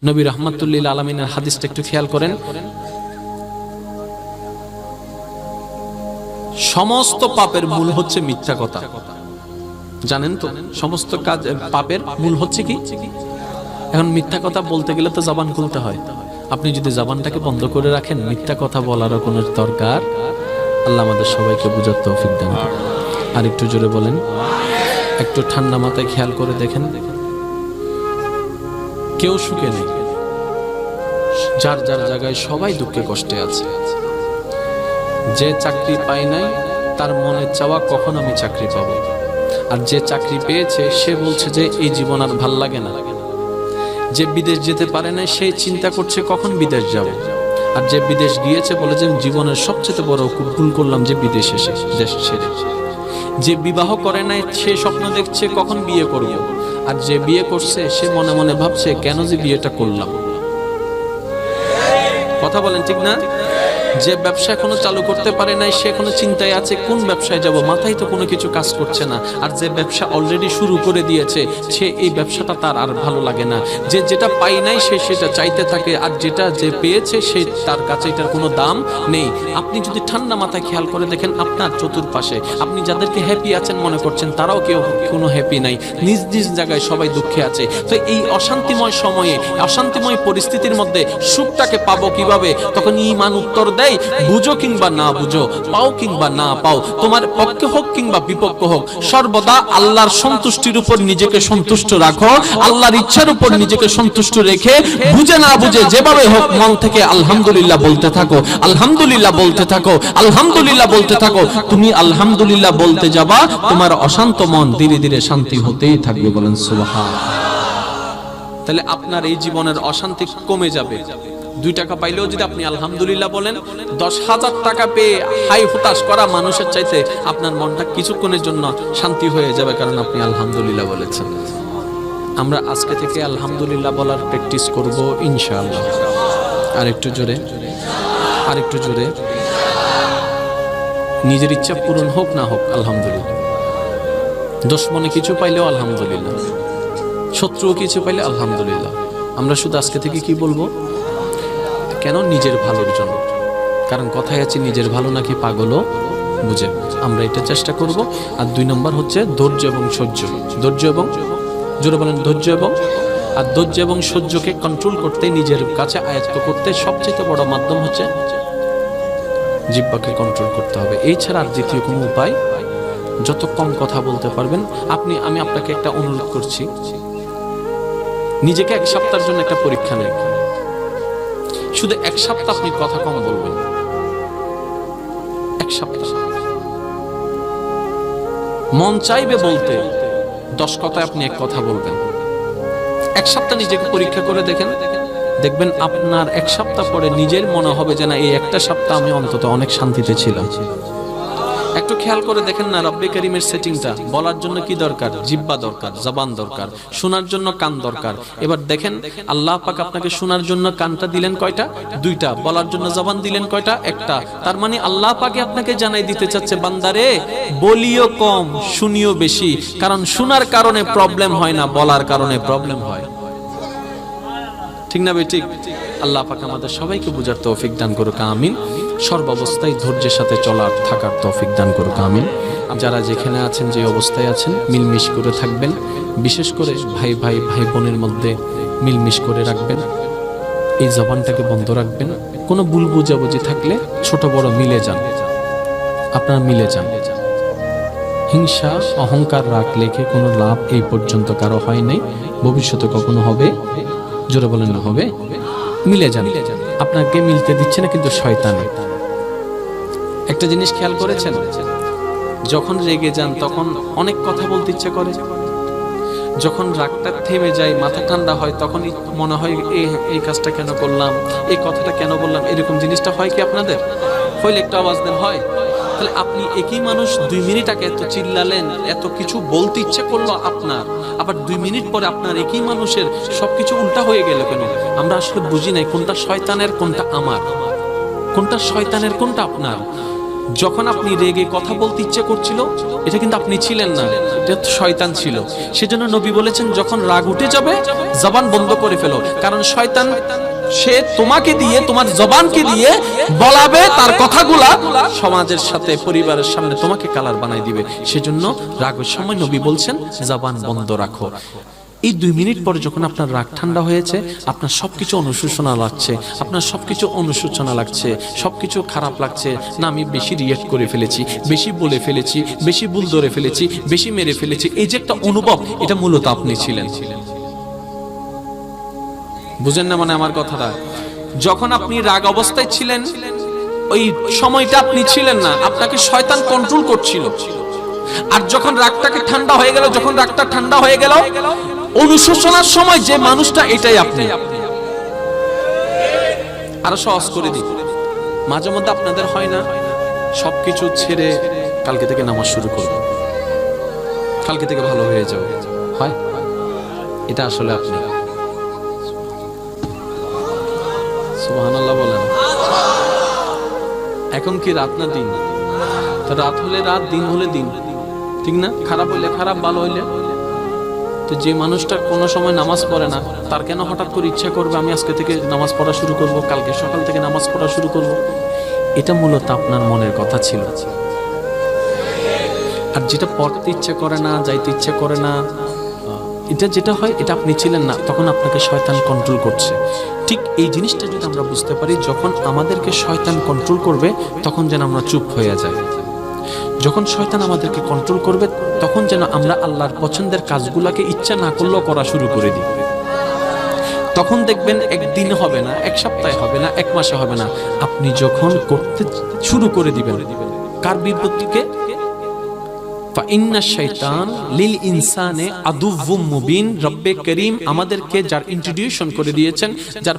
নবী রাহমাতুল লিল আলামিনের হাদিসটা একটু খেয়াল করেন। সমস্ত পাপের মূল হচ্ছে মিথ্যা কথা। জানেন তো সমস্ত কাজ পাপের মূল হচ্ছে কি? এখন মিথ্যা কথা বলতে গেলে তো জবান খুলতে হয়। আপনি যদি জবানটাকে বন্ধ করে রাখেন, মিথ্যা কথা বলারও কোনো দরকার। আল্লাহ আমাদের সবাইকে বুঝার তৌফিক দান করুন। আর একটু জোরে বলেন। একটু ঠান্ডা মাথায় খেয়াল করে দেখেন, কেউ সুখে নেই, যার যার জায়গায় সবাই দুঃখে কষ্টে আছে। যে চাকরি পায় নাই তার মনের চাওয়া কখন আমি চাকরি পাবো, আর যে চাকরি পেয়েছে সে বলছে যে এই জীবন আর ভাল লাগে না। যে বিদেশ যেতে পারে না সে চিন্তা করছে কখন বিদেশ যাব, আর যে বিদেশ গিয়েছে বলে যে জীবনের সবচেয়ে বড় ভুল করলাম যে বিদেশ এসে দেশ ছেড়ে। যে বিবাহ করে নাই সে স্বপ্ন দেখছে কখন বিয়ে করব, আর যে বিয়ে করছে সে মনে মনে ভাবছে কেন যে বিয়েটা করলাম। কথা বলেন ঠিক না? যে ব্যবসা এখনো চালু করতে পারে নাই সে এখনো চিন্তায় আছে কোন ব্যবসায় যাব, মাথায় তো কোনো কিছু কাজ করছে না। আর যে ব্যবসা অলরেডি শুরু করে দিয়েছে সে এই ব্যবসাটা তার আর ভালো লাগে না। যে যেটা পাই নাই সে সেটা চাইতে থাকে, আর যেটা যে পেয়েছে সে তার কাছে এটার কোনো দাম নেই। আপনি যদি ঠান্ডা মাথায় খেয়াল করে দেখেন আপনার চতুর্পাশে আপনি যাদেরকে হ্যাপি আছেন মনে করছেন তারাও কেউ কোনো হ্যাপি নাই, নিজ নিজ জায়গায় সবাই দুঃখে আছে। তো এই অশান্তিময় সময়ে, অশান্তিময় পরিস্থিতির মধ্যে সুখটাকে পাবো কিভাবে? তখন ঈমান উত্তর দেয়, বুঝো কিংবা না বুঝো, পাও কিংবা না পাও, তোমার পক্ষে হোক কিংবা বিপক্ষ হোক, সর্বদা আল্লাহর সন্তুষ্টির উপর নিজেকে সন্তুষ্ট রাখো, আল্লাহর ইচ্ছার উপর নিজেকে সন্তুষ্ট রেখে বুঝে না বুঝে যেভাবে হোক মন থেকে আলহামদুলিল্লাহ বলতে থাকো, আলহামদুলিল্লাহ বলতে থাকো, আলহামদুলিল্লাহ বলতে থাকো। তুমি আলহামদুলিল্লাহ বলতে যাবা, তোমার অশান্ত মন ধীরে ধীরে শান্তি হতেই থাকবে। বলেন সুবহানাল্লাহ। তাহলে আপনার এই জীবনের অশান্তি কমে যাবে। 2 টাকা পাইলেও যদি আপনি আলহামদুলিল্লাহ বলেন, 10,000 টাকা পেয়ে হাই হুতাশ করা মানুষের চাইতে আপনার মনটা কিছুক্ষণের জন্য শান্তি হয়ে যাবে, কারণ আপনি আলহামদুলিল্লাহ বলেছেন। আমরা আজকে থেকে আলহামদুলিল্লাহ বলার প্র্যাকটিস করব ইনশাআল্লাহ। আর একটু জোরে, আর একটু জোরে। নিজের ইচ্ছা পূরণ হোক না হোক আলহামদুলিল্লাহ। দুশমনে কিছু পাইলেও আলহামদুলিল্লাহ, শত্রু কিছু পাইলে আলহামদুলিল্লাহ। আমরা শুধু আজকে থেকে কি বলবো? কেন? নিজের ভালোর জন্য। কারণ কথায় আছে নিজের ভালো নাকি পাগলও বুঝে। আমরা এটা চেষ্টা করব। আর 2 নম্বর হচ্ছে ধৈর্য এবং সহ্য। ধৈর্য এবং, জোরে বলেন, ধৈর্য এবং। আর ধৈর্য এবং সহ্যকে কন্ট্রোল করতে, নিজের কাছে আয়ত্ত করতে সবচেয়ে বড় মাধ্যম হচ্ছে জিহ্বাকে কন্ট্রোল করতে হবে। এছাড়া আর দ্বিতীয় কোনো উপায়, যত কম কথা বলতে পারবেন আপনি। আমি আপনাকে একটা অনুরোধ করছি, নিজেকে 1 সপ্তাহের জন্য একটা পরীক্ষা নেন। শুধু 1 সপ্তাহ আপনি কথা কম বলবেন। 1 সপ্তাহ মন চাইবে বলতে 10 কথায় আপনি 1 কথা বলবেন। 1 সপ্তাহ নিজেকে পরীক্ষা করে দেখেন, দেখবেন আপনার 1 সপ্তাহ পরে নিজের মনে হবে যে না, এই একটা সপ্তাহ আমি অন্তত অনেক শান্তিতে ছিলাম। একটু খেয়াল করে দেখেন না রব্বে কারীমের সেটিংটা। বলার জন্য কি দরকার? জিহ্বা দরকার, জবান দরকার। শোনার জন্য কান দরকার। এবার দেখেন আল্লাহ পাক আপনাকে শোনার জন্য কানটা দিলেন কয়টা? 2টা। বলার জন্য জবান দিলেন কয়টা? 1টা। তার মানে আল্লাহ পাকে আপনাকে জানাই দিতে চাচ্ছে, বান্দারে বলিও কম শুনিও বেশি। কারণ শোনার কারণে প্রবলেম হয় না, বলার কারণে প্রবলেম হয়। ঠিক না ভাই? ঠিক। আল্লাহ পাক আমাদের সবাইকে বুঝার তৌফিক দান করুক, আমিন। সর্বাবস্থায় ধৈর্যের সাথে চলার থাকার তৌফিক দান করুক, আমিন। যারা যেখানে আছেন, যে অবস্থায় আছেন, মিলমিশ করে থাকবেন। বিশেষ করে ভাই ভাই ভাই বোনের মধ্যে মিলমিশ করে রাখবেন। এই জবানটাকে বন্ধ রাখবেন। কোনো ভুল বুঝাবুঝি থাকলে ছোট বড় মিলে যান, আপনারা মিলে যান। হিংসা অহংকার রাগ লেখে কোনো লাভ এই পর্যন্ত কারো হয় নাই, ভবিষ্যতে কখনো হবে। জোরে বলেন না হবে। মিলে যান। আপনাকে মিলতে দিচ্ছে না কিন্তু শয়তান। একটা জিনিস খেয়াল করেছেন, যখন রেগে যান তখন অনেক কথা বলতে ইচ্ছে করে। যখন রাগটা থেমে যায়, মাথা ঠান্ডা হয়, তখন মনে হয় এই কাজটা কেন করলাম, এই কথাটা কেন বললাম। এরকম জিনিসটা হয় কি আপনাদের? হইলে একটা আওয়াজ দেন, হয়। তাহলে আপনি একই মানুষ 2 মিনিট আগে এত চিল্লালেন, এত কিছু বলতে ইচ্ছে করলো আপনার, আবার 2 মিনিট পরে আপনার একই মানুষের সবকিছু উল্টা হয়ে গেল কেন? আমরা আসলে বুঝি নাই কোনটা শয়তানের, কোনটা আমার, কোনটা শয়তানের, কোনটা আপনার। যখন আপনি রেগে কথা বলতে ইচ্ছে করছিল, এটা কিন্তু আপনি ছিলেন না, এটা শয়তান ছিল। সেজন্য নবী বলেছেন যখন রাগ উঠে যাবে জবান বন্ধ করে ফেলো, কারণ শয়তান সে তোমাকে দিয়ে, তোমার জবানকে দিয়ে বলাবে তার কথাগুলা, সমাজের সাথে পরিবারের সামনে তোমাকে কালার বানাই দিবে। সেজন্য রাগের সময় নবী বলছেন জবান বন্ধ রাখো। এই 2 মিনিট পরে যখন আপনার রাগ ঠান্ডা হয়েছে, আপনার সবকিছু অনুশোচনা লাগছে, আপনার সবকিছু অনুশোচনা লাগছে, সবকিছু খারাপ লাগছে, না আমি বেশি রিয়েক্ট করে ফেলেছি, বেশি বলে ফেলেছি, বেশি ভুল ধরে ফেলেছি, বেশি মেরে ফেলেছি, এই যে একটা অনুভব, এটা মূলত আপনি ছিলেন। বুঝেন না মানে আমার কথাটা? যখন আপনি রাগ অবস্থায় ছিলেন, ওই সময়টা আপনি ছিলেন না, আপনাকে শয়তান কন্ট্রোল করছিল। আর যখন রাগটাকে ঠান্ডা হয়ে গেল, যখন রাগটা ঠান্ডা হয়ে গেল, অনুশোচনার সময় যে মানুষটা, এটাই আপনি। আরো সহজ করে দিই, মাঝে মধ্যে আপনাদের হয় না সবকিছু ছেড়ে কালকে থেকে নামাজ শুরু করব, কালকে থেকে ভালো হয়ে যাবে, হয়? এটা আসলে আপনি। সুবহানাল্লাহ বলেন। এখন কি রাত না দিন? তো রাত হলে রাত, দিন হলে দিন, ঠিক না? খারাপ হইলে খারাপ, ভালো হইলে। তো যে মানুষটা কোনো সময় নামাজ পড়ে না, তার কেন হঠাৎ করে ইচ্ছা করবে আমি আজকে থেকে নামাজ পড়া শুরু করব, কালকে সকাল থেকে নামাজ পড়া শুরু করব? এটা মূলত আপনার মনের কথা ছিল। আর যেটা পড়তে ইচ্ছা করে না, যাইতে ইচ্ছা করে না, এটা যেটা হয়, এটা আপনি ছিলেন না, তখন আপনাকে শয়তান কন্ট্রোল করছে। ঠিক এই জিনিসটা যদি আমরা বুঝতে পারি, যখন আমাদেরকে শয়তান কন্ট্রোল করবে তখন যেন আমরা চুপ হয়ে যাই। যখন শয়তান আমাদেরকে কন্ট্রোল করবে তখন যেন আমরা আল্লাহর পছন্দের কাজগুলোকে ইচ্ছা না করলেও করা শুরু করে দিই। তখন দেখবেন একদিন হবে না, এক সপ্তাহে হবে না, এক মাসে হবে না, আপনি যখন করতে শুরু করে দিবেন, কার বিপত্তিকে? ফাইন্নাশ শাইতান লিল ইনসানে আদুউম মুবিন। রব্বে করিম আমাদেরকে যার ইন্ট্রোডিউশন করে দিয়েছেন, যার